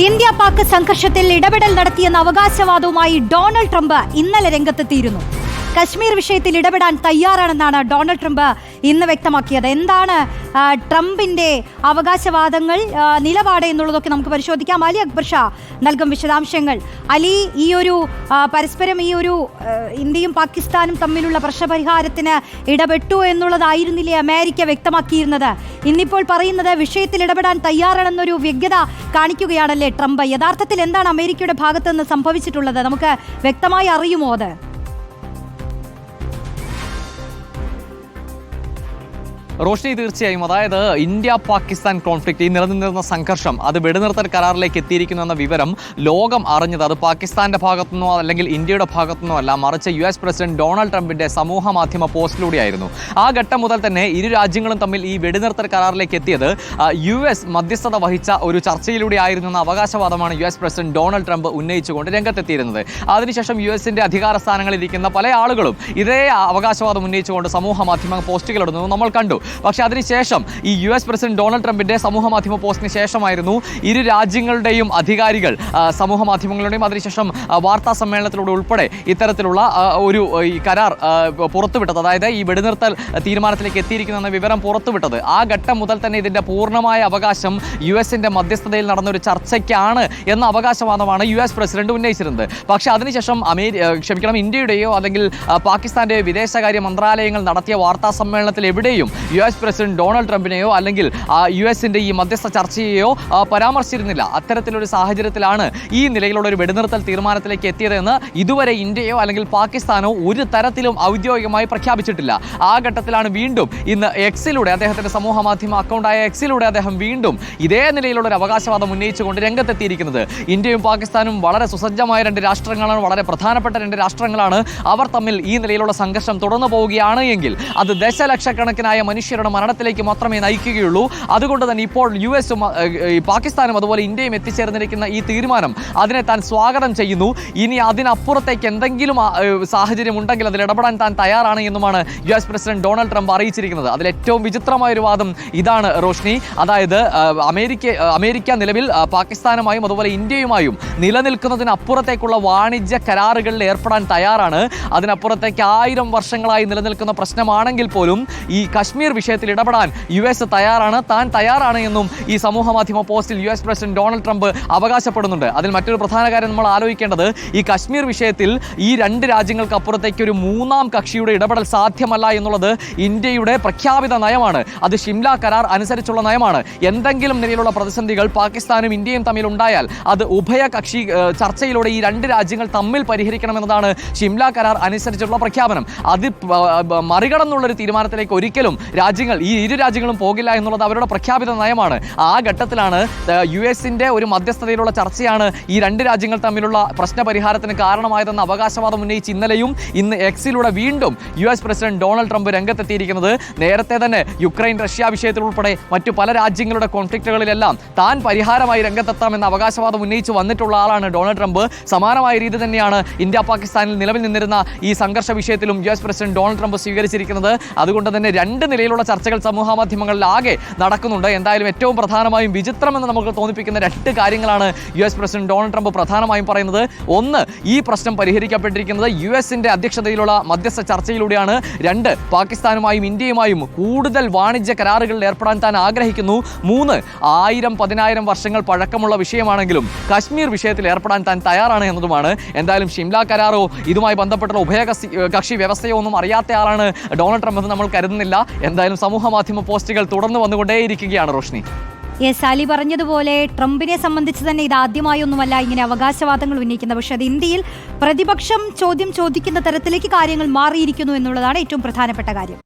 India Pak സംഘർഷത്തിൽ ഇടപെടൽ നടത്തിയെന്ന അവകാശവാദവുമായി ഡൊണാൾഡ് ട്രംപ് ഇന്നലെ രംഗത്തെത്തിയിരുന്നു. കശ്മീർ വിഷയത്തിൽ ഇടപെടാൻ തയ്യാറാണെന്നാണ് ഡൊണാൾഡ് ട്രംപ് ഇന്ന് വ്യക്തമാക്കിയത്. എന്താണ് ട്രംപിന്റെ അവകാശവാദങ്ങൾ, നിലപാട് എന്നുള്ളതൊക്കെ നമുക്ക് പരിശോധിക്കാം. അലി അക്ബർ ഷാ നൽകും വിശദാംശങ്ങൾ. അലി, പരസ്പരം ഇന്ത്യയും പാകിസ്ഥാനും തമ്മിലുള്ള പ്രശ്നപരിഹാരത്തിന് ഇടപെട്ടു എന്നുള്ളതായിരുന്നില്ലേ അമേരിക്ക വ്യക്തമാക്കിയിരുന്നത്? ഇന്നിപ്പോൾ പറയുന്നത് വിഷയത്തിൽ ഇടപെടാൻ തയ്യാറാണെന്നൊരു വ്യഗ്രത കാണിക്കുകയാണല്ലേ ട്രംപ്? യഥാർത്ഥത്തിൽ എന്താണ് അമേരിക്കയുടെ ഭാഗത്ത് നിന്ന് സംഭവിച്ചിട്ടുള്ളത്? നമുക്ക് വ്യക്തമായി അറിയുമോ അത്? റോഷ്നി, തീർച്ചയായും. അതായത് ഇന്ത്യ പാകിസ്ഥാൻ കോൺഫ്ലിക്റ്റ്, ഈ നിലനിന്നിരുന്ന സംഘർഷം, അത് വെടിനിർത്തൽ കരാറിലേക്ക് എത്തിയിരിക്കുന്നു എന്ന വിവരം ലോകം അറിഞ്ഞത് അത് പാകിസ്ഥാന്റെ ഭാഗത്തുനിന്നോ അല്ലെങ്കിൽ ഇന്ത്യയുടെ ഭാഗത്തുനിന്നോ അല്ല, മറിച്ച് US പ്രസിഡന്റ് ഡൊണാൾഡ് ട്രംപിന്റെ സമൂഹ മാധ്യമ പോസ്റ്റിലൂടെയായിരുന്നു. ആ ഘട്ടം മുതൽ തന്നെ ഇരു രാജ്യങ്ങളും തമ്മിൽ ഈ വെടിനിർത്തൽ കരാറിലേക്ക് എത്തിയത് US മധ്യസ്ഥത വഹിച്ച ഒരു ചർച്ചയിലൂടെ ആയിരുന്നു എന്ന അവകാശവാദമാണ് US പ്രസിഡന്റ് ഡൊണാൾഡ് ട്രംപ് ഉന്നയിച്ചുകൊണ്ട് രംഗത്തെത്തിയിരുന്നത്. അതിനുശേഷം USന്റെ അധികാര സ്ഥാനങ്ങളിലിരിക്കുന്ന പല ആളുകളും ഇതേ അവകാശവാദം ഉന്നയിച്ചുകൊണ്ട് സമൂഹ മാധ്യമ പോസ്റ്റുകൾ ഇടുന്നത് നമ്മൾ കണ്ടു. പക്ഷേ അതിനുശേഷം ഈ US പ്രസിഡന്റ് ഡൊണാൾഡ് ട്രംപിന്റെ സമൂഹ മാധ്യമ പോസ്റ്റിന് ശേഷമായിരുന്നു ഇരു രാജ്യങ്ങളുടെയും അധികാരികൾ സമൂഹ മാധ്യമങ്ങളുടെയും അതിനുശേഷം വാർത്താ സമ്മേളനത്തിലൂടെ ഉൾപ്പെടെ ഇത്തരത്തിലുള്ള ഒരു കരാർ പുറത്തുവിട്ടത്. അതായത് ഈ വെടിനിർത്തൽ തീരുമാനത്തിലേക്ക് എത്തിയിരിക്കുന്ന വിവരം പുറത്തുവിട്ടത്. ആ ഘട്ടം മുതൽ തന്നെ ഇതിന്റെ പൂർണ്ണമായ അവകാശം USന്റെ മധ്യസ്ഥതയിൽ നടന്നൊരു ചർച്ചയ്ക്കാണ് എന്ന അവകാശവാദമാണ് US പ്രസിഡന്റ് ഉന്നയിച്ചിരുന്നത്. പക്ഷേ അതിനുശേഷം ഇന്ത്യയുടെയോ അല്ലെങ്കിൽ പാകിസ്ഥാന്റെയോ വിദേശകാര്യ മന്ത്രാലയങ്ങൾ നടത്തിയ വാർത്താ സമ്മേളനത്തിൽ എവിടെയും US പ്രസിഡന്റ് ഡൊണാൾഡ് ട്രംപിനെയോ അല്ലെങ്കിൽ USന്റെ ഈ മധ്യസ്ഥ ചർച്ചയെയോ പരാമർശിച്ചിരുന്നില്ല. അത്തരത്തിലൊരു സാഹചര്യത്തിലാണ് ഈ നിലയിലുള്ള ഒരു വെടിനിർത്തൽ തീരുമാനത്തിലേക്ക് എത്തിയതെന്ന് ഇതുവരെ ഇന്ത്യയോ അല്ലെങ്കിൽ പാകിസ്ഥാനോ ഒരു തരത്തിലും ഔദ്യോഗികമായി പ്രഖ്യാപിച്ചിട്ടില്ല. ആ ഘട്ടത്തിലാണ് വീണ്ടും ഇന്ന് എക്സിലൂടെ, അദ്ദേഹത്തിന്റെ സമൂഹ മാധ്യമ അക്കൗണ്ടായ എക്സിലൂടെ അദ്ദേഹം വീണ്ടും ഇതേ നിലയിലുള്ള ഒരു അവകാശവാദം ഉന്നയിച്ചുകൊണ്ട് രംഗത്തെത്തിയിരിക്കുന്നത്. ഇന്ത്യയും പാകിസ്ഥാനും വളരെ സുസജ്ജമായ രണ്ട് രാഷ്ട്രങ്ങളാണ്, വളരെ പ്രധാനപ്പെട്ട രണ്ട് രാഷ്ട്രങ്ങളാണ്. അവർ തമ്മിൽ ഈ നിലയിലുള്ള സംഘർഷം തുടർന്നു പോവുകയാണ് എങ്കിൽ അത് ദശലക്ഷക്കണക്കിനായ മനുഷ്യരുടെ മരണത്തിലേക്ക് മാത്രമേ നയിക്കുകയുള്ളൂ. അതുകൊണ്ട് തന്നെ ഇപ്പോൾ US-ഉം പാകിസ്ഥാനും അതുപോലെ ഇന്ത്യയും എത്തിച്ചേർന്നിരിക്കുന്ന ഈ തീരുമാനം അതിനെ താൻ സ്വാഗതം ചെയ്യുന്നു. ഇനി അതിനപ്പുറത്തേക്ക് എന്തെങ്കിലും സാഹചര്യം ഉണ്ടെങ്കിൽ അതിൽ ഇടപെടാൻ താൻ തയ്യാറാണ് എന്നുമാണ് US പ്രസിഡന്റ് ഡൊണാൾഡ് ട്രംപ് അറിയിച്ചിരിക്കുന്നത്. അതിൽ ഏറ്റവും വിചിത്രമായ ഒരു വാദം ഇതാണ് റോഷ്നി. അതായത് അമേരിക്ക നിലവിൽ പാകിസ്ഥാനുമായും അതുപോലെ ഇന്ത്യയുമായും നിലനിൽക്കുന്നതിനപ്പുറത്തേക്കുള്ള വാണിജ്യ കരാറുകളിൽ ഏർപ്പെടാൻ തയ്യാറാണ്. അതിനപ്പുറത്തേക്ക് 1000 വർഷങ്ങളായി നിലനിൽക്കുന്ന പ്രശ്നമാണെങ്കിൽ പോലും ഈ കശ്മീർ വിഷയത്തിൽ ഇടപെടാൻ US തയ്യാറാണ്, താൻ തയ്യാറാണ് എന്നും ഈ സമൂഹ മാധ്യമ പോസ്റ്റിൽ US പ്രസിഡന്റ് ഡൊണാൾഡ് ട്രംപ് അവകാശപ്പെടുന്നുണ്ട്. അതിൽ മറ്റൊരു പ്രധാന കാര്യം നമ്മൾ ആലോചിക്കേണ്ടത്, ഈ കശ്മീർ വിഷയത്തിൽ ഈ രണ്ട് രാജ്യങ്ങൾക്ക് അപ്പുറത്തേക്ക് ഒരു മൂന്നാം കക്ഷിയുടെ ഇടപെടൽ സാധ്യമല്ല എന്നുള്ളത് ഇന്ത്യയുടെ പ്രഖ്യാപിത നയമാണ്. അത് ഷിംല കരാർ അനുസരിച്ചുള്ള നയമാണ്. എന്തെങ്കിലും നിലയിലുള്ള പ്രതിസന്ധികൾ പാകിസ്ഥാനും ഇന്ത്യയും തമ്മിൽ ഉണ്ടായാൽ അത് ഉഭയകക്ഷി ചർച്ചയിലൂടെ ഈ രണ്ട് രാജ്യങ്ങൾ തമ്മിൽ പരിഹരിക്കണമെന്നതാണ് ഷിംല കരാർ അനുസരിച്ചുള്ള പ്രഖ്യാപനം. അത് മറികടന്നുള്ളൊരു തീരുമാനത്തിലേക്ക് ഒരിക്കലും ഈ ഇരു രാജ്യങ്ങളും പോകില്ല എന്നുള്ളത് അവരുടെ പ്രഖ്യാപിത നയമാണ്. ആ ഘട്ടത്തിലാണ് US-ന്റെ ഒരു മധ്യസ്ഥതയിലുള്ള ചർച്ചയാണ് ഈ രണ്ട് രാജ്യങ്ങൾ തമ്മിലുള്ള പ്രശ്നപരിഹാരത്തിന് കാരണമായതെന്ന അവകാശവാദം ഉന്നയിച്ച് ഇന്നലെയും ഇന്ന് എക്സിലൂടെ വീണ്ടും US പ്രസിഡന്റ് ഡൊണാൾഡ് ട്രംപ് രംഗത്തെത്തിയിരിക്കുന്നത്. നേരത്തെ തന്നെ യുക്രൈൻ റഷ്യ വിഷയത്തിൽ ഉൾപ്പെടെ മറ്റു പല രാജ്യങ്ങളുടെ കോൺഫ്ലിക്റ്റുകളിലെല്ലാം താൻ പരിഹാരമായി രംഗത്തെത്താമെന്ന അവകാശവാദം ഉന്നയിച്ച് വന്നിട്ടുള്ള ആളാണ് ഡൊണാൾഡ് ട്രംപ്. സമാനമായ രീതി തന്നെയാണ് ഇന്ത്യ പാകിസ്ഥാനിൽ നിലവിൽ നിന്നിരുന്ന ഈ സംഘർഷ വിഷയത്തിലും US പ്രസിഡന്റ് ഡൊണാൾഡ് ട്രംപ് സ്വീകരിച്ചിരിക്കുന്നത്. അതുകൊണ്ട് തന്നെ രണ്ട് നിലയിലുള്ള ചർച്ചകൾ സമൂഹ മാധ്യമങ്ങളിൽ ആകെ നടക്കുന്നുണ്ട്. എന്തായാലും ഏറ്റവും പ്രധാനമായും വിചിത്രമെന്ന് നമുക്ക് തോന്നിപ്പിക്കുന്ന രണ്ട് കാര്യങ്ങളാണ് US പ്രസിഡന്റ് ഡൊണാൾഡ് ട്രംപ് പ്രധാനമായും പറയുന്നത്. ഒന്ന്, ഈ പ്രശ്നം പരിഹരിക്കപ്പെട്ടിരിക്കുന്നത് US-ന്റെ അധ്യക്ഷതയിലുള്ള മധ്യസ്ഥ ചർച്ചയിലൂടെയാണ്. രണ്ട്, പാകിസ്ഥാനുമായും ഇന്ത്യയുമായും കൂടുതൽ വാണിജ്യ കരാറുകളിൽ ഏർപ്പെടാൻ താൻ ആഗ്രഹിക്കുന്നു. മൂന്ന്, 1000-10000 വർഷങ്ങൾ പഴക്കമുള്ള വിഷയമാണെങ്കിലും കശ്മീർ വിഷയത്തിൽ ഏർപ്പെടാൻ താൻ തയ്യാറാണ് എന്നതുമാണ്. എന്തായാലും ഷിംല കരാറോ ഇതുമായി ബന്ധപ്പെട്ടുള്ള ഉഭയകക്ഷി വ്യവസ്ഥയോ ഒന്നും അറിയാത്ത ആളാണ് ഡൊണാൾഡ് ട്രംപ് എന്ന് നമ്മൾ കരുതുന്നില്ല. എന്തായാലും സമൂഹ മാധ്യമ പോസ്റ്റുകൾ തുടർന്ന് വന്നുകൊണ്ടേയിരിക്കുകയാണ് റോഷ്നി. അലി പറഞ്ഞതുപോലെ ട്രംപിനെ സംബന്ധിച്ച് തന്നെ ഇത് ആദ്യമായൊന്നുമല്ല ഇങ്ങനെ അവകാശവാദങ്ങൾ ഉന്നയിക്കുന്നത്. പക്ഷേ അത് ഇന്ത്യയിൽ പ്രതിപക്ഷം ചോദ്യം ചോദിക്കുന്ന തരത്തിലേക്ക് കാര്യങ്ങൾ മാറിയിരിക്കുന്നു എന്നുള്ളതാണ് ഏറ്റവും പ്രധാനപ്പെട്ട കാര്യം.